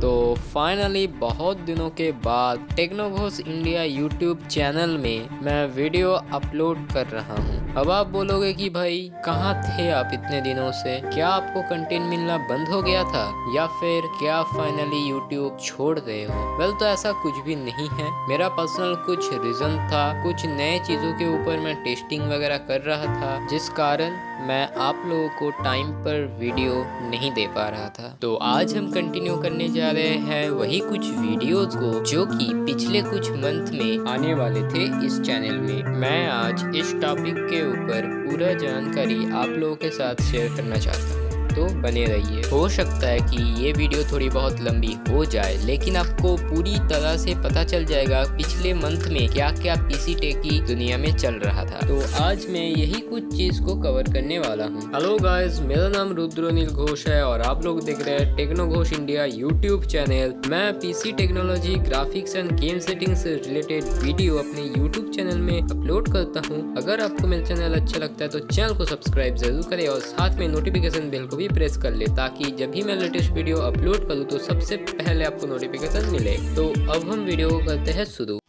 तो फाइनली बहुत दिनों के बाद टेक्नोघोष इंडिया यूट्यूब चैनल में मैं वीडियो अपलोड कर रहा हूँ। अब आप बोलोगे कि भाई कहाँ थे आप इतने दिनों से, क्या आपको कंटेंट मिलना बंद हो गया था या फिर क्या फाइनली यूट्यूब छोड़ रहे हो। वेल तो ऐसा कुछ भी नहीं है, मेरा पर्सनल कुछ रीज़न था, कुछ नए चीज़ों के ऊपर मैं टेस्टिंग वगैरह कर रहा था, जिस कारण मैं आप लोगों को टाइम पर वीडियो नहीं दे पा रहा था। तो आज हम कंटिन्यू करने जा रहे हैं वही कुछ वीडियोस को जो कि पिछले कुछ मंथ में आने वाले थे इस चैनल में। मैं आज इस टॉपिक के ऊपर पूरा जानकारी आप लोगों के साथ शेयर करना चाहता हूँ, तो बने रहिए। हो सकता है कि ये वीडियो थोड़ी बहुत लंबी हो जाए, लेकिन आपको पूरी तरह से पता चल जाएगा पिछले मंथ में क्या क्या पीसी टेक की दुनिया में चल रहा था। तो आज मैं यही कुछ चीज को कवर करने वाला हूँ। हेलो गाइस, मेरा नाम रुद्रनील घोष है और आप लोग देख रहे हैं टेक्नोघोष इंडिया यूट्यूब चैनल। मैं PC technology, graphics end game setting से रिलेटेड वीडियो अपने यूट्यूब चैनल में अपलोड करता हूँ। अगर आपको मेरा चैनल अच्छा लगता है तो चैनल को सब्सक्राइब जरूर करें और साथ में नोटिफिकेशन बेल को भी प्रेस कर ले, ताकि जब भी मैं लेटेस्ट वीडियो अपलोड करूं तो सबसे पहले आपको नोटिफिकेशन मिले। तो अब हम वीडियो को करते हैं शुरू।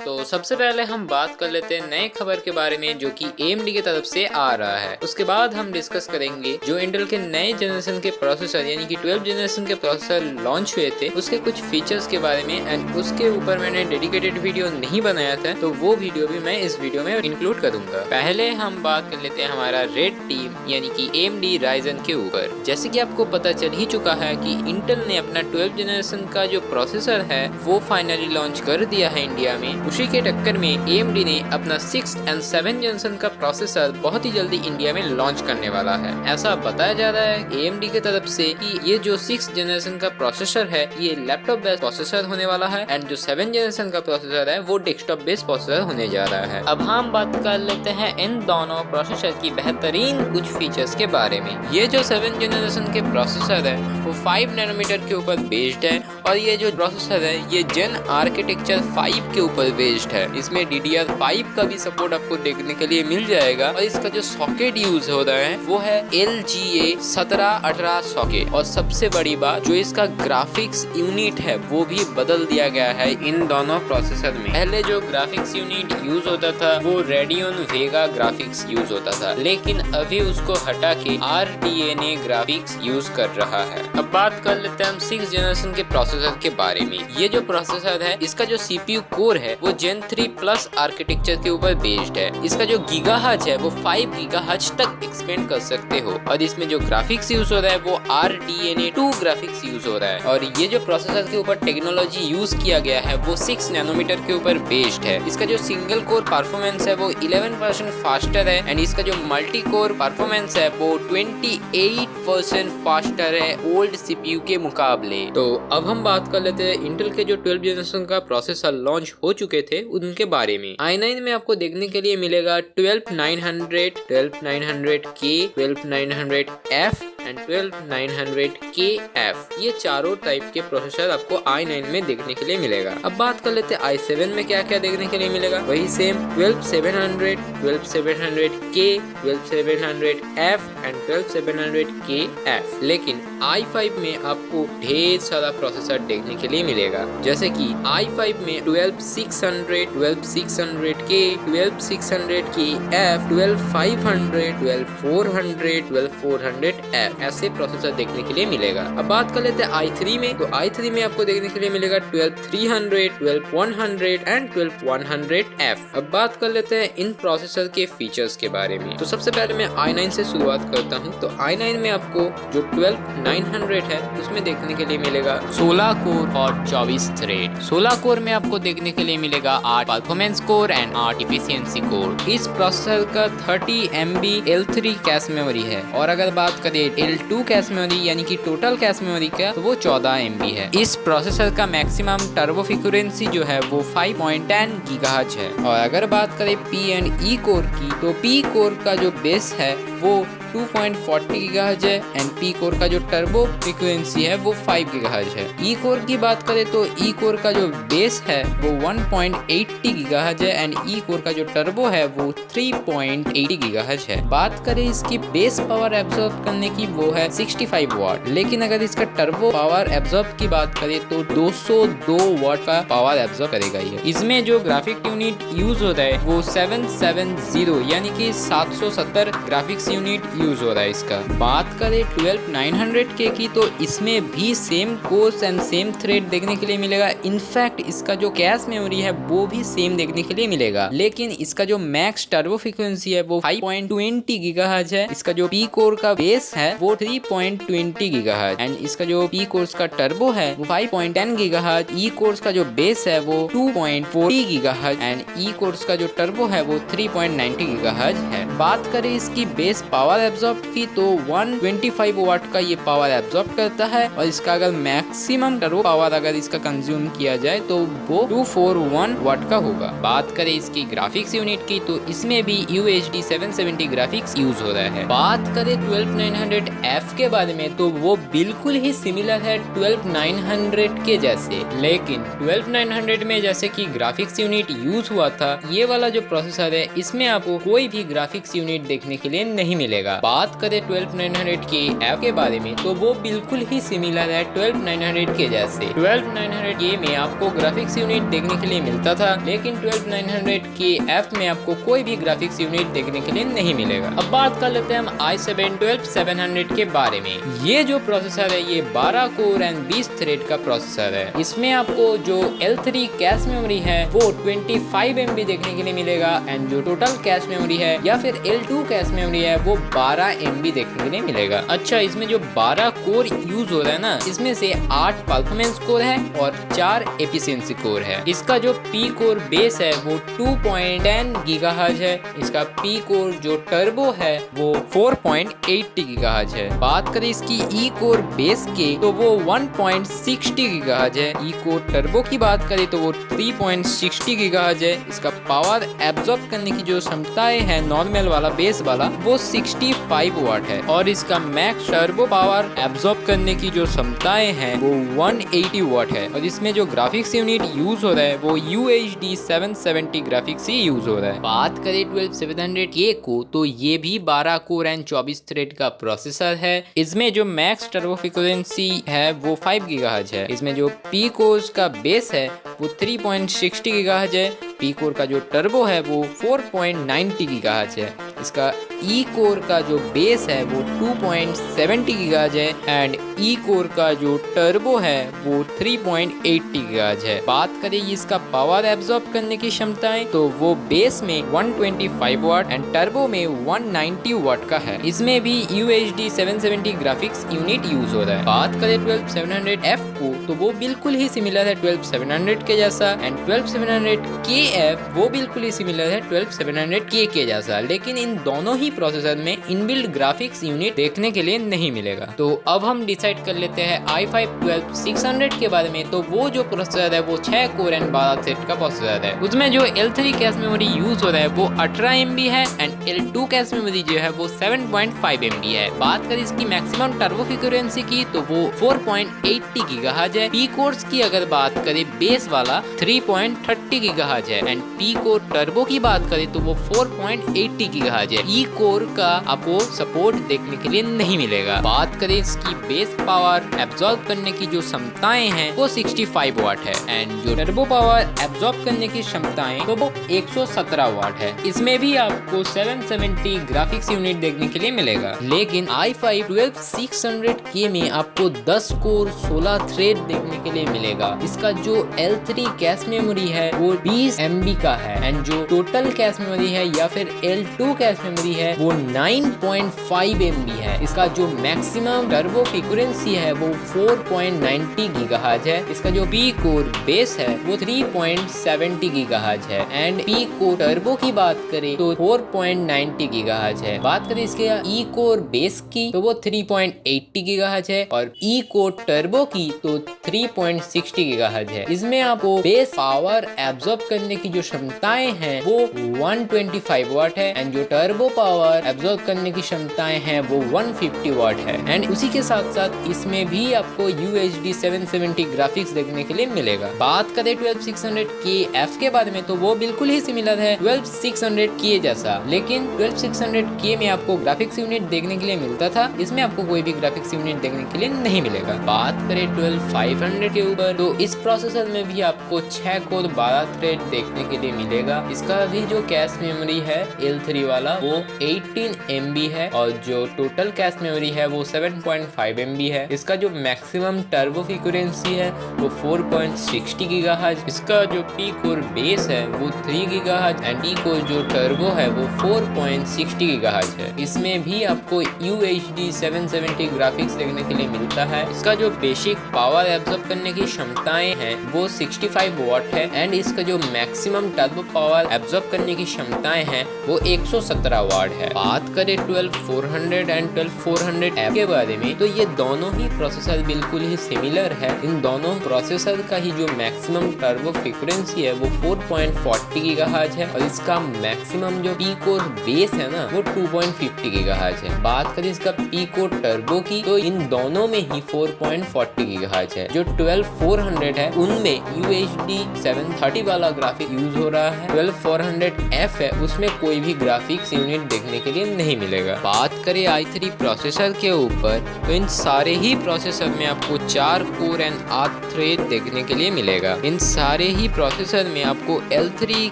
तो सबसे पहले हम बात कर लेते हैं नए खबर के बारे में जो कि AMD की तरफ से आ रहा है। उसके बाद हम डिस्कस करेंगे जो इंटेल के नए जनरेशन के प्रोसेसर यानी कि 12 जनरेशन के प्रोसेसर लॉन्च हुए थे उसके कुछ फीचर्स के बारे में, एंड उसके ऊपर मैंने डेडिकेटेड वीडियो नहीं बनाया था, तो वो वीडियो भी मैं इस वीडियो में इंक्लूड करूंगा। पहले हम बात कर लेते हैं हमारा रेड टीम यानी कि AMD Ryzen के ऊपर। जैसे कि आपको पता चल ही चुका है कि इंटेल ने अपना 12 जनरेशन का जो प्रोसेसर है वो फाइनली लॉन्च कर दिया है इंडिया में। उसी के टक्कर में AMD ने अपना 6 एंड 7 जनरेशन का प्रोसेसर बहुत ही जल्दी इंडिया में लॉन्च करने वाला है। ऐसा बताया जा रहा है AMD की तरफ से कि ये जो 6 जनरेशन का प्रोसेसर है ये लैपटॉप बेस्ड प्रोसेसर होने वाला है, एंड जो 7 जनरेशन का प्रोसेसर है वो डेस्कटॉप बेस्ड प्रोसेसर होने जा रहा है। अब हम बात कर लेते हैं इन दोनों प्रोसेसर की बेहतरीन कुछ फीचर्स के बारे में। ये जो 7 जनरेशन के प्रोसेसर है वो 5 नैनोमीटर के ऊपर बेस्ड है, और ये जो प्रोसेसर है ये जेन आर्किटेक्चर 5 के ऊपर बेस्ड है। इसमें DDR5 का भी सपोर्ट आपको देखने के लिए मिल जाएगा, और इसका जो सॉकेट यूज हो रहा है वो है LGA 1718 सॉकेट। और सबसे बड़ी बात, जो इसका ग्राफिक्स यूनिट है वो भी बदल दिया गया है इन दोनों प्रोसेसर में। पहले जो ग्राफिक्स यूनिट यूज होता था वो रेडियन वेगा ग्राफिक्स यूज होता था, लेकिन अभी उसको हटा के RDNA ग्राफिक्स यूज कर रहा है। अब बात कर लेते हैं हम 6 जनरेशन के प्रोसेसर के बारे में। ये जो प्रोसेसर है इसका जो CPU कोर है वो Gen 3 प्लस आर्किटेक्चर के ऊपर बेस्ड है। इसका जो गीगाहर्ट्ज है वो 5 गीगाहर्ट्ज तक एक्सपेंड कर सकते हो, और इसमें जो ग्राफिक्स यूज हो रहा है वो RDNA 2 ग्राफिक्स यूज हो रहा है। और ये जो प्रोसेसर के ऊपर टेक्नोलॉजी यूज किया गया है वो 6 नैनोमीटर के ऊपर बेस्ड है। इसका जो सिंगल कोर परफॉर्मेंस है वो 11% फास्टर है, एंड इसका जो मल्टी कोर परफॉर्मेंस है वो 28% फास्टर है ओल्ड CPU के मुकाबले। तो अब हम बात कर लेते हैं इंटेल के जो 12 जनरेशन का प्रोसेसर लॉन्च हो चुके थे उनके बारे में। i9 में आपको देखने के लिए मिलेगा 12900, 12900K, 12900F एंड 12900KF। ये चारों टाइप के प्रोसेसर आपको i9 में देखने के लिए मिलेगा। अब बात कर लेते हैं i7 में क्या क्या देखने के लिए मिलेगा। वही same 12700, 12700K, 12700F and 12700KF। लेकिन i5 में आपको ढेर सारा प्रोसेसर देखने के लिए मिलेगा, जैसे कि i5 में 12600, 12600K, 12600KF, 12500, 12400, 12400F ऐसे प्रोसेसर देखने के लिए मिलेगा। अब बात कर लेते हैं i3 में। तो i3 में आपको देखने के लिए मिलेगा 12300, 12100 एंड 12100F। अब बात कर लेते हैं इन प्रोसेसर के फीचर्स के बारे में। तो सबसे पहले मैं i9 से शुरुआत करता हूँ। तो i9 में आपको जो 12900 है उसमें देखने के लिए मिलेगा 16 कोर और 24 थ्रेड। 16 कोर में आपको देखने के लिए मिलेगा 8 performance core and 8 efficiency core. इस प्रोसेसर का 30 MB L3 कैश मेमोरी है, और अगर बात करें L2 कैश मेमोरी यानी कि टोटल कैश मेमोरी का, तो वो 14 MB है। इस प्रोसेसर का मैक्सिमम टर्बो फ्रीक्वेंसी जो है वो 5.10 गीगाहर्ट्ज है। और अगर बात करें P एंड E कोर की, तो P कोर का जो बेस है वो 2.40 गीगाहर्ट्ज है एंड पी कोर का जो टर्बो फ्रीक्वेंसी है वो 5 गीगाहर्ट्ज है। ई कोर की बात करें तो ई कोर का जो बेस है वो 1.80 गीगाहर्ट्ज है एंड ई कोर का जो टर्बो है वो 3.80 गीगाहर्ट्ज है। बात करें इसकी बेस पावर एब्जॉर्ब करने की वो है 65 वाट, लेकिन अगर इसका टर्बो पावर एब्जॉर्ब की बात करें तो 202 वाट का पावर एब्जॉर्ब करेगा ये। इसमें जो ग्राफिक यूनिट यूज होता है वो 770 यानी कि 770 ग्राफिक्स यूनिट यूज हो रहा है इसका। बात करें 12900K की तो इसमें भी same course and same thread देखने के लिए मिलेगा। इनफैक्ट इसका जो कैश मेमोरी है वो भी सेम देखने के लिए मिलेगा, लेकिन इसका जो मैक्स टर्बो फ्रीक्वेंसी है वो 5.20 गीगाहर्ट्ज है। इसका जो पी कोर का बेस है वो 3.20 गीगाहर्ट्ज एंड इसका जो पी कोर्स का टर्बो है वो 5.10 गीगाहर्ट्ज। ई कोर्स का जो बेस है वो 2.40 गीगाहर्ट्ज एंड ई कोर्स का जो टर्बो है वो 3.90 गीगाहर्ट्ज है। बात करें इसकी बेस पावर एब्जॉर्ब की तो 125 वाट का ये पावर एब्जॉर्ब करता है और इसका अगर मैक्सिमम टर्बो पावर अगर इसका कंज्यूम किया जाए तो वो 241 वाट का होगा। बात करें इसकी ग्राफिक्स यूनिट की तो इसमें भी UHD 770 ग्राफिक्स यूज हो रहा है। बात करें 12900F के बारे में तो वो बिल्कुल ही सिमिलर है 12900 के जैसे, लेकिन 12900 में जैसे कि ग्राफिक्स यूनिट यूज हुआ था, ये वाला जो प्रोसेसर है इसमें आपको कोई भी ग्राफिक्स यूनिट देखने के लिए नहीं मिलेगा। बात करें 12900F के बारे में तो वो बिल्कुल ही सिमिलर है 12900 के जैसे। 12900K में आपको ग्राफिक्स यूनिट देखने के लिए मिलता था, लेकिन 12900F में आपको कोई भी ग्राफिक्स यूनिट देखने के लिए नहीं मिलेगा। अब बात कर लेते हैं हम i7 12700 के बारे में। ये जो प्रोसेसर है ये 12 कोर एंड 20 थ्रेड का प्रोसेसर है। इसमें आपको जो L3 कैश मेमोरी है वो 25 MB देखने के लिए मिलेगा एंड जो टोटल कैश मेमोरी है या फिर L2 कैश मेमोरी है वो 12 MB देखने के लिए मिलेगा। अच्छा, इसमें जो 12 कोर यूज हो रहा है ना, इसमें से 8 परफॉर्मेंस कोर है और 4 एफिशिएंसी कोर है। इसका जो पी कोर बेस है वो 2.10 गीगाहर्ट्ज है। इसका पी कोर जो टर्बो है वो 4.80 गीगाहर्ट्ज है। बात करें इसकी ई कोर बेस के तो वो 1.60 गीगाहर्ट्ज है। ई कोर टर्बो की बात करें तो वो 3.60 गीगाहर्ट्ज है। इसका पावर एब्जॉर्ब करने की जो क्षमताएं है नॉर्मल वाला बेस वाला वो 65 वाट है और इसका मैक्स टर्बो पावर एब्जॉर्ब करने की जो क्षमताएं हैं वो 180 वाट है और इसमें जो ग्राफिक्स यूनिट यूज हो रहा है वो UHD 770 ग्राफिक्स ही यूज हो रहा है। बात करें 12700K को तो ये भी 12 कोर एंड 24 थ्रेड का प्रोसेसर है। इसमें जो मैक्स टर्बो फ्रीक्वेंसी है वो 5 गीगाहर्ट्ज है। इसमें जो पी कोर्स का बेस है वो 3.60 गीगाहर्ट्ज है। पी कोर का जो टर्बो है वो 4.90 गीगाहर्ट्ज है। इसका ई कोर का जो बेस है वो 2.70 गीगाहर्ट्ज है एंड ई कोर का जो टर्बो है वो 3.80 गीगाहर्ट्ज है। बात करें इसका पावर एब्जॉर्ब करने की क्षमताएं तो वो बेस में 125 वाट एंड टर्बो में 190 वाट का है। इसमें भी UHD 770 ग्राफिक्स यूनिट यूज हो रहा है। बात करें 12700F को तो वो बिल्कुल ही सिमिलर है 12700 के जैसा एंड 12700KF वो बिल्कुल ही सिमिलर है 12700K के जैसा, लेकिन इन दोनों ही प्रोसेसर में इनबिल्ट ग्राफिक्स यूनिट देखने के लिए नहीं मिलेगा। तो अब हम डिसाइड कर लेते हैं i5 12600 के बारे में। तो वो जो प्रोसेसर है वो 6 कोर एंड 12 थ्रेड का प्रोसेसर है। उसमें जो L3 कैश मेमोरी यूज हो रहा है वो 18 MB है एंड L2 कैश मेमोरी जो है वो 7.5 MB है। बात करें इसकी मैक्सिमम टर्बो फ्रीक्वेंसी की तो वो 4.80 गीगाहर्ट्ज है। पी कोर्स की अगर बात करें बेस वाला 3.30 गीगाहर्ट्ज है एंड पी कोर टर्बो की बात करें तो वो 4.80 गीगाहर्ट्ज है। ई कोर का आपको सपोर्ट देखने के लिए नहीं मिलेगा। बात करें इसकी बेस पावर एब्जॉर्ब करने की जो क्षमताएं हैं वो 65 वाट है एंड जो टर्बो पावर एब्जॉर्ब करने की क्षमताएं तो वो 117 वाट है। इसमें भी आपको 770 ग्राफिक्स यूनिट देखने के लिए मिलेगा, लेकिन i5 12600K में आपको 10 कोर 16 थ्रेड देखने के लिए मिलेगा। इसका जो L3 कैश मेमोरी है वो 20 MB का है एंड जो टोटल कैश मेमोरी है या फिर L2 कैश मेमोरी है वो 9.5 MB है। इसका जो मैक्सिमम टर्बो फ्रीक्वेंसी है वो 4.90 गीगाहर्ट्ज है। इसका जो पी कोर बेस है वो 3.70 गीगाहर्ट्ज है एंड पी कोर टर्बो की बात करें तो 4.90 गीगाहर्ट्ज है। बात करें इसके ई कोर बेस की तो वो 3.80 गीगाहर्ट्ज है और ई कोर टर्बो की तो 3.60 गीगाहर्ट्ज है। इसमें आपको बेस पावर एब्जॉर्ब करने की जो क्षमताएं हैं वो 125 वाट है एंड जो टर्बो पावर पावर एब्जॉर्ब करने की क्षमताएं हैं वो 150 वाट है। एंड उसी के साथ साथ इसमें भी आपको UHD 770 ग्राफिक्स देखने के लिए मिलेगा। बात करें 12600KF के बारे में तो वो बिल्कुल ही सिमिलर है 12600K जैसा, लेकिन 12600K में आपको ग्राफिक्स यूनिट देखने के लिए मिलता था, इसमें आपको कोई भी ग्राफिक्स यूनिट देखने के लिए नहीं मिलेगा। बात करें 12500 के ऊपर तो इस प्रोसेसर में भी आपको 6 कोर 12 थ्रेड देखने के लिए मिलेगा। इसका भी जो कैश मेमोरी है L3 वाला वो 18 MB है और जो टोटल कैश मेमोरी है वो 7.5 MB है। इसका जो मैक्सिमम टर्बो फ्रीक्वेंसी है वो 4.60 GHz। इसका जो पी कोर बेस है वो 3 GHz एंड डी कोर जो टर्बो है वो 4.60 GHz है। इसमें भी आपको UHD 770 ग्राफिक्स देखने के लिए मिलता है। इसका जो बेसिक पावर एब्जॉर्ब करने की क्षमताएं हैं वो 65 वाट है एंड इसका जो मैक्सिमम टर्बो पावर एब्जॉर्ब करने की क्षमताएं हैं वो 117 वाट है। बात करें 12400 एंड 12400F के बारे में तो ये दोनों ही प्रोसेसर बिल्कुल ही सिमिलर है। इन दोनों प्रोसेसर का ही जो मैक्सिमम टर्बो फ्रीक्वेंसी है वो 4.40 GHz है और इसका मैक्सिमम जो पी कोर बेस है ना वो 2.50 GHz है। बात करें इसका पी कोर टर्बो की तो इन दोनों में ही 4.40 GHz है। जो 12400 है उनमें UHD 730 वाला ग्राफिक यूज हो रहा है। 12400F है उसमें कोई भी ग्राफिक्स यूनिट देखने के लिए नहीं मिलेगा। बात करें i3 प्रोसेसर के ऊपर तो इन सारे ही प्रोसेसर में आपको 4 कोर एंड 8 थ्रेड देखने के लिए मिलेगा। इन सारे ही प्रोसेसर में आपको L3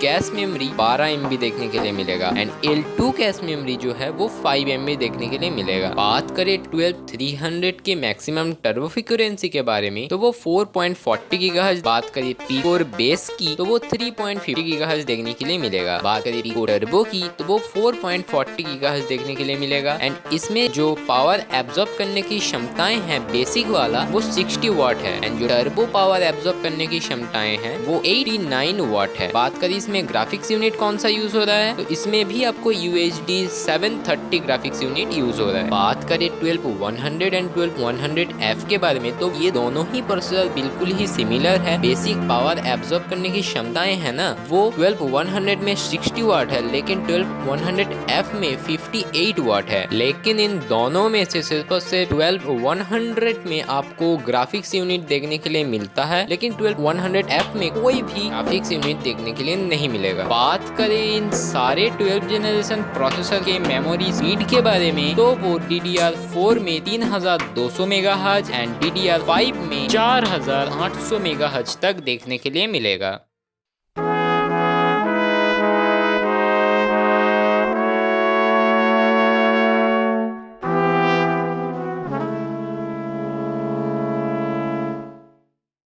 कैश मेमोरी 12 MB देखने के लिए मिलेगा एंड L2 कैश मेमोरी जो है वो 5 MB देखने के लिए मिलेगा। बात करें 12300 के मैक्सिमम टर्बो फ्रीक्वेंसी के बारे में तो वो 4.40 GHz। बात करें पी कोर बेस की तो वो 3.50 GHz देखने के लिए मिलेगा। बात करें पी कोर टर्बो की तो वो 4.40 GHz देखने के लिए मिलेगा एंड इसमें जो पावर एब्जॉर्ब करने की क्षमताएं हैं बेसिक वाला वो 60 वाट है एंड जो टर्बो पावर एब्जॉर्ब करने की क्षमताएं हैं वो 89 वाट है। बात करें इसमें ग्राफिक्स यूनिट कौन सा यूज हो रहा है तो इसमें भी आपको UHD 730 ग्राफिक्स यूनिट यूज हो रहा है। बात करें 12100 एंड 12100F के बारे में तो ये दोनों ही प्रोसेसर बिल्कुल ही सिमिलर है। बेसिक पावर एब्जॉर्ब करने की क्षमताएं है ना वो 12100 में 60 वाट है लेकिन 12100F में 58 वाट है। लेकिन इन दोनों में से सिर्फ 12100 में आपको ग्राफिक्स यूनिट देखने के लिए मिलता है लेकिन 12100F में कोई भी ग्राफिक्स यूनिट देखने के लिए नहीं मिलेगा। बात करें इन सारे 12 जनरेशन प्रोसेसर के मेमोरी स्पीड के बारे में तो वो DDR4 में 3200 MHz एंड DDR5 में 4800 MHz तक देखने के लिए मिलेगा।